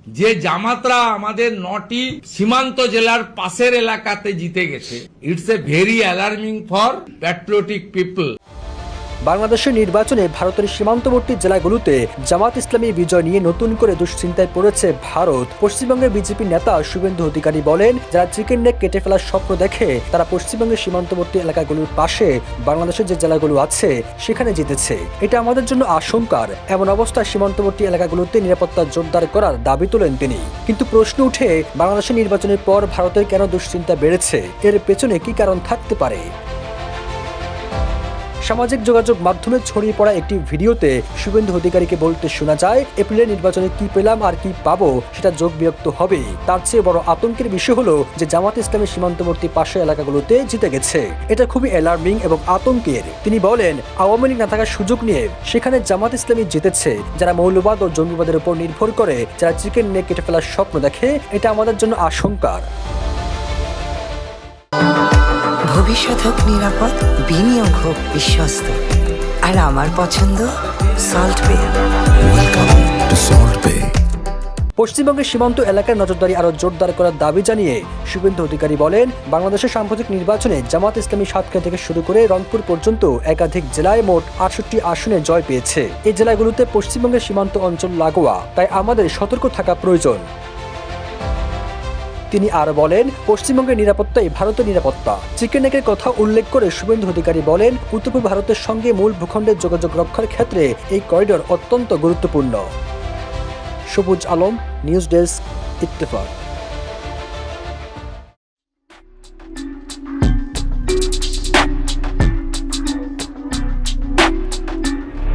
যে জামাতরা আমাদের 9টি সীমান্ত জেলার পাশের এলাকাতে জিতে গেছে, it's a very alarming for patriotic people. বাংলাদেশের নির্বাচনে ভারতের সীমান্তবর্তী জেলাগুলোতে জামাত ইসলামী বিজয় নিয়ে নতুন করে দুশ্চিন্তায় পড়েছে ভারত। পশ্চিমবঙ্গের বিজেপি নেতা শুভেন্দু অধিকারী বলেন, যারা চিকেন নেক কেটে ফেলার স্বপ্ন দেখে তারা পশ্চিমবঙ্গের সীমান্তবর্তী এলাকাগুলোর পাশে বাংলাদেশের যে জেলাগুলো আছে সেখানে জিতেছে। এটা আমাদের জন্য আশঙ্কার। এমন অবস্থায় সীমান্তবর্তী এলাকাগুলোতে নিরাপত্তা জোরদার করার দাবি তোলেন তিনি। কিন্তু প্রশ্ন উঠে, বাংলাদেশের নির্বাচনের পর ভারতের কেন দুশ্চিন্তা বেড়েছে? এর পেছনে কি কারণ থাকতে পারে? সামাজিক যোগাযোগ মাধ্যমে ছড়িয়ে পড়া একটি ভিডিওতে শুভেন্দু অধিকারীকে বলতে শোনা যায়, এপ্রিলের নির্বাচনে কি পেলাম আর কি পাবো সেটা যোগ বিরক্ত হবে। তার চেয়ে বড় আতঙ্কের বিষয় হলো যে জামাত ইসলামের সীমান্তবর্তী পাশের এলাকাগুলোতে জিতে গেছে। এটা খুবই অ্যালার্মিং এবং আতঙ্কের। তিনি বলেন, আওয়ামী লীগ না থাকার সুযোগ নিয়ে সেখানে জামাত ইসলামী জিতেছে। যারা মৌলবাদ ও জঙ্গিবাদের উপর নির্ভর করে, যারা চিকেন নেক কেটে ফেলার স্বপ্ন দেখে, এটা আমাদের জন্য আশঙ্কার। ভবিষ্যৎ হোক নিরাপদ, বিনিয়োগ হোক বিশ্বস্ত, আর আমার পছন্দ সল্ট বে। ওয়েলকাম টু সল্ট বে। পশ্চিমবঙ্গের সীমান্ত এলাকার নজরদারি আরো জোরদার করার দাবি জানিয়ে শুভেন্দু অধিকারী বলেন, বাংলাদেশের সাম্প্রতিক নির্বাচনে জামাত ইসলামী সাতক্ষীরা থেকে শুরু করে রংপুর পর্যন্ত একাধিক জেলায় মোট 68 আসনে জয় পেয়েছে। এই জেলাগুলোতে পশ্চিমবঙ্গের সীমান্ত অঞ্চল লাগোয়া, তাই আমাদের সতর্ক থাকা প্রয়োজন। তিনি আরো বলেন, পশ্চিমবঙ্গের নিরাপত্তাই ভারতের নিরাপত্তা। চিকেন নেকের কথা উল্লেখ করে শুভেন্দু অধিকারী বলেন, উত্তর পূর্ব ভারতের সঙ্গে মূল ভূখণ্ডের যোগাযোগ রক্ষার ক্ষেত্রে এই করিডোর অত্যন্ত গুরুত্বপূর্ণ। সবুজ আলম, নিউজ ডেস্ক, ইত্তেফাক।